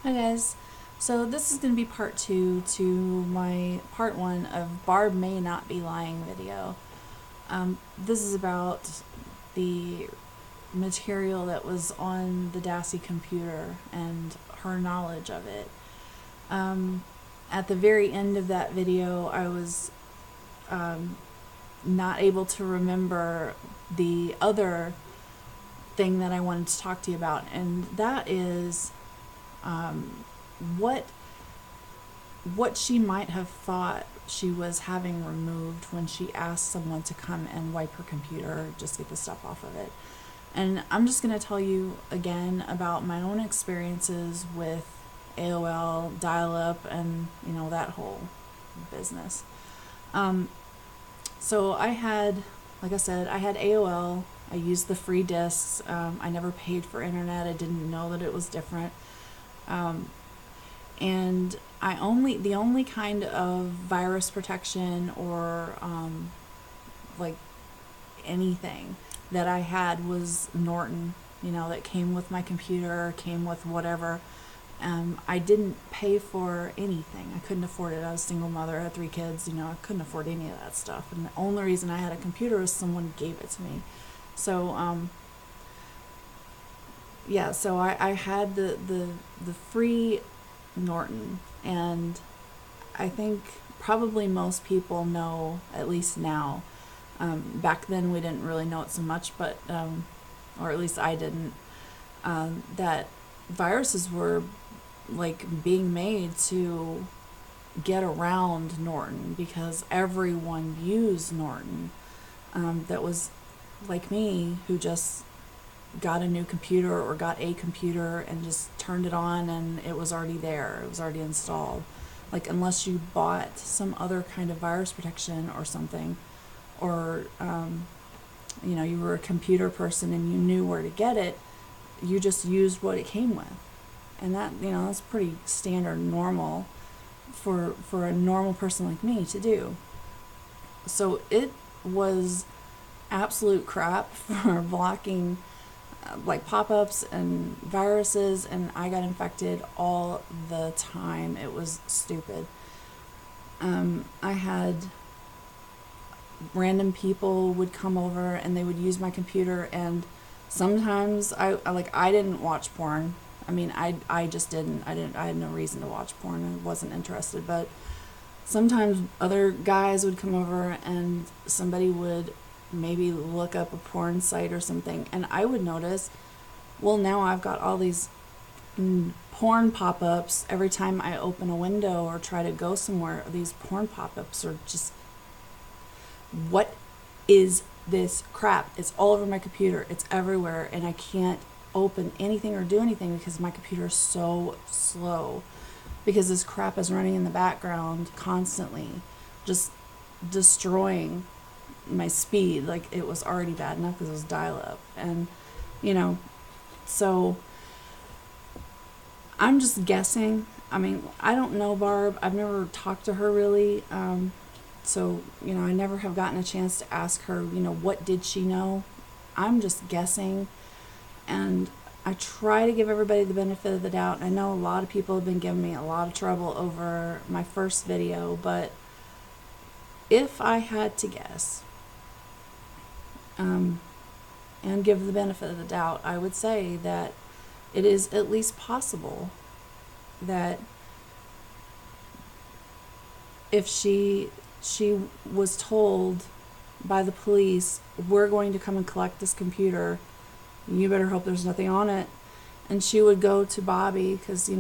Hi guys. So this is going to be part 2 to my part 1 of Barb May Not Be Lying video. This is about the material that was on the Dassey computer and her knowledge of it. At the very end of that video, I was not able to remember the other thing that I wanted to talk to you about, and that is what she might have thought she was having removed when she asked someone to come and wipe her computer or just get the stuff off of it. And I'm just going to tell you again about my own experiences with AOL, dial-up, and that whole business. So I had, like I said, I had AOL. I used the free discs. I never paid for internet. I didn't know that it was different. And the only kind of virus protection or like anything that I had was Norton, that came with my computer, came with whatever. I didn't pay for anything. I couldn't afford it. I was a single mother, I had 3 kids, I couldn't afford any of that stuff. And the only reason I had a computer was someone gave it to me. So, yeah, so I had the free Norton, and I think probably most people know, at least now. Back then we didn't really know it so much, but or at least I didn't. That viruses were like being made to get around Norton because everyone used Norton. That was like me, who just got a new computer or got a computer and just turned it on and it was already there. It was already installed. Like, unless you bought some other kind of virus protection or something, or you were a computer person and you knew where to get it, you just used what it came with. And that's pretty standard, normal for a normal person like me to do. So it was absolute crap for blocking like pop-ups and viruses, and I got infected all the time. It was stupid. I had random people would come over and they would use my computer, and sometimes I didn't watch porn. I mean, I just didn't. I had no reason to watch porn. I wasn't interested. But sometimes other guys would come over and somebody would maybe look up a porn site or something, and I would notice, well, now I've got all these porn pop-ups every time I open a window or try to go somewhere. These porn pop-ups are just, what is this crap? It's all over my computer. It's everywhere, and I can't open anything or do anything because my computer is so slow, because this crap is running in the background constantly, just destroying my speed. Like, it was already bad enough because it was dial-up. And so I'm just guessing. I mean, I don't know Barb. I've never talked to her really. So I never have gotten a chance to ask her, what did she know. I'm just guessing, and I try to give everybody the benefit of the doubt. I know a lot of people have been giving me a lot of trouble over my first video, but if I had to guess, and give the benefit of the doubt, I would say that it is at least possible that if she was told by the police, we're going to come and collect this computer, you better hope there's nothing on it, and she would go to Bobby, because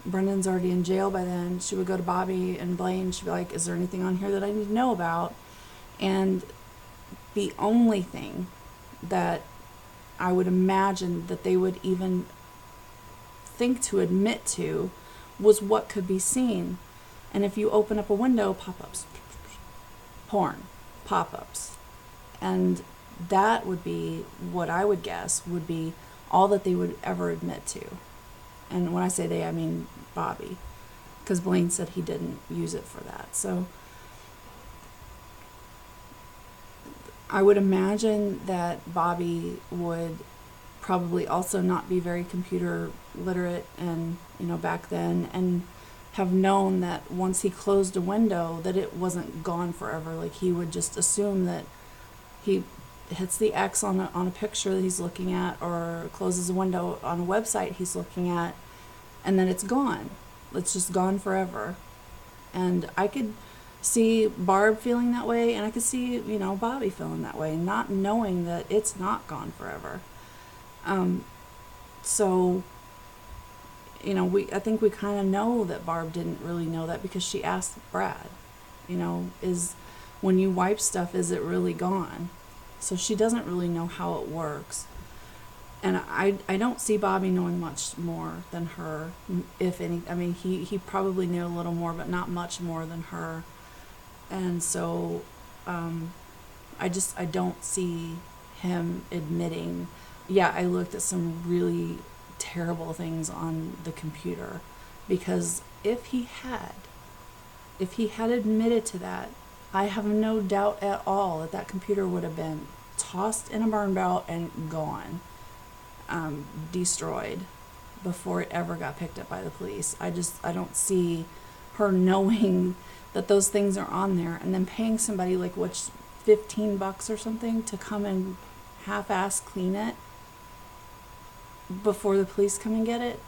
Brendan's already in jail by then. She would go to Bobby and Blaine. She'd be like, is there anything on here that I need to know about? And the only thing that I would imagine that they would even think to admit to was what could be seen. And if you open up a window, pop-ups, porn, pop-ups. And that would be what I would guess would be all that they would ever admit to. And when I say they, I mean Bobby, because Blaine said he didn't use it for that. So I would imagine that Bobby would probably also not be very computer literate and, back then, and have known that once he closed a window that it wasn't gone forever. Like, he would just assume that he hits the X on a picture that he's looking at, or closes a window on a website he's looking at, and then it's gone. It's just gone forever. And I could see Barb feeling that way, and I could see, Bobby feeling that way, not knowing that it's not gone forever. So, I think we kind of know that Barb didn't really know that, because she asked Brad, is when you wipe stuff, is it really gone? So she doesn't really know how it works. And I don't see Bobby knowing much more than her, if any. I mean, he probably knew a little more, but not much more than her. And so I don't see him admitting, yeah, I looked at some really terrible things on the computer. Because if he had admitted to that, I have no doubt at all that computer would have been tossed in a burn barrel and gone. Destroyed before it ever got picked up by the police. I don't see her knowing that those things are on there, and then paying somebody like $15 or something to come and half-ass clean it before the police come and get it.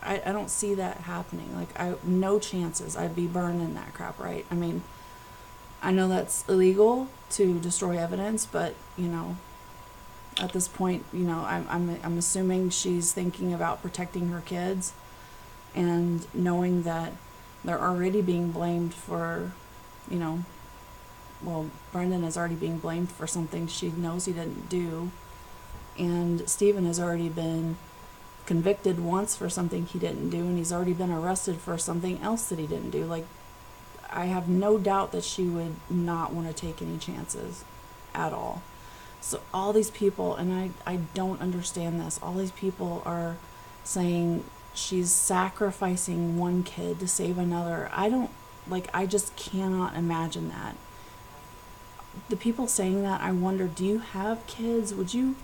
I don't see that happening. Like, no chances. I'd be burning that crap, right? I mean, I know that's illegal to destroy evidence, but at this point, I'm assuming she's thinking about protecting her kids, and knowing that they're already being blamed for, Brendan is already being blamed for something she knows he didn't do, and Stephen has already been convicted once for something he didn't do, and he's already been arrested for something else that he didn't do. Like, I have no doubt that she would not want to take any chances at all. So all these people, and I don't understand this, all these people are saying she's sacrificing one kid to save another. I just cannot imagine that. The people saying that, I wonder, do you have kids? Would you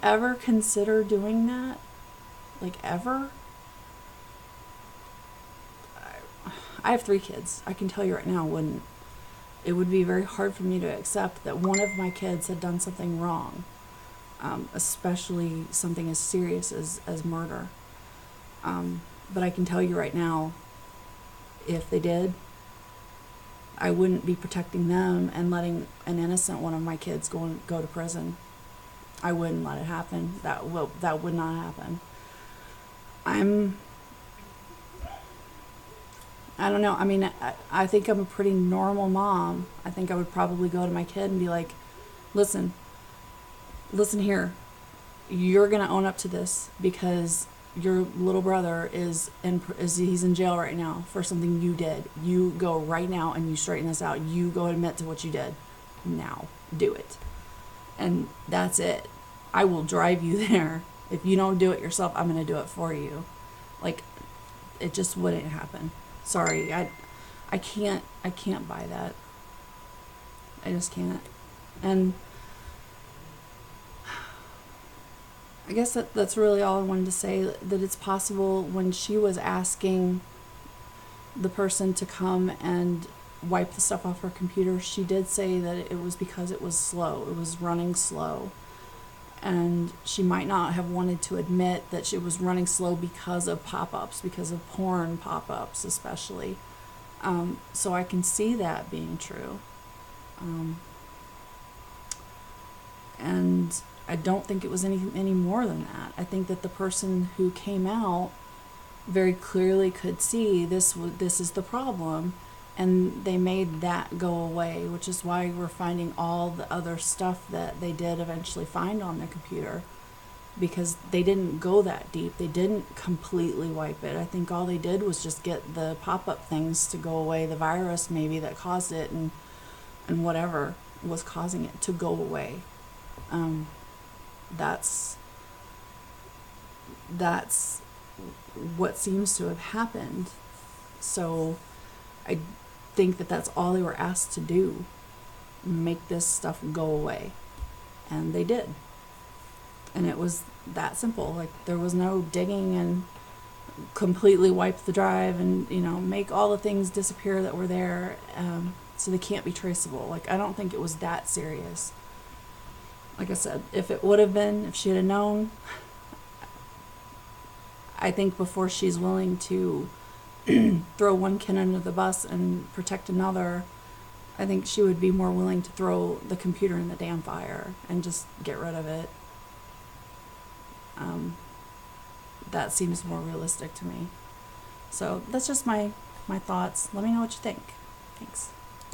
ever consider doing that? Like, ever? I have 3 kids. I can tell you right now, it would be very hard for me to accept that one of my kids had done something wrong, especially something as serious as murder. But I can tell you right now, if they did, I wouldn't be protecting them and letting an innocent one of my kids go to prison. I wouldn't let it happen. That would not happen. I don't know. I mean, I think I'm a pretty normal mom. I think I would probably go to my kid and be like, listen here. You're going to own up to this, because your little brother he's in jail right now for something you did. You go right now and you straighten this out. You go admit to what you did. Now, do it. And that's it. I will drive you there. If you don't do it yourself, I'm going to do it for you. Like, it just wouldn't happen. Sorry, I can't buy that. I just can't. And I guess that's really all I wanted to say, that it's possible when she was asking the person to come and wipe the stuff off her computer, she did say that it was because it was slow. It was running slow. And she might not have wanted to admit that she was running slow because of pop-ups, because of porn pop-ups especially. So I can see that being true. And I don't think it was any more than that. I think that the person who came out very clearly could see this is the problem, and they made that go away, which is why we're finding all the other stuff that they did eventually find on the computer, because they didn't go that deep. They didn't completely wipe it. I think all they did was just get the pop-up things to go away, the virus maybe that caused it, and whatever was causing it to go away. That's what seems to have happened. So I think that that's all they were asked to do, make this stuff go away, and they did. And it was that simple. Like, there was no digging and completely wipe the drive and, make all the things disappear that were there, so they can't be traceable. Like, I don't think it was that serious. Like I said, if it would have been, if she had known, I think before she's willing to throw one kid under the bus and protect another, I think she would be more willing to throw the computer in the damn fire and just get rid of it. That seems more realistic to me. So that's just my thoughts. Let me know what you think. Thanks.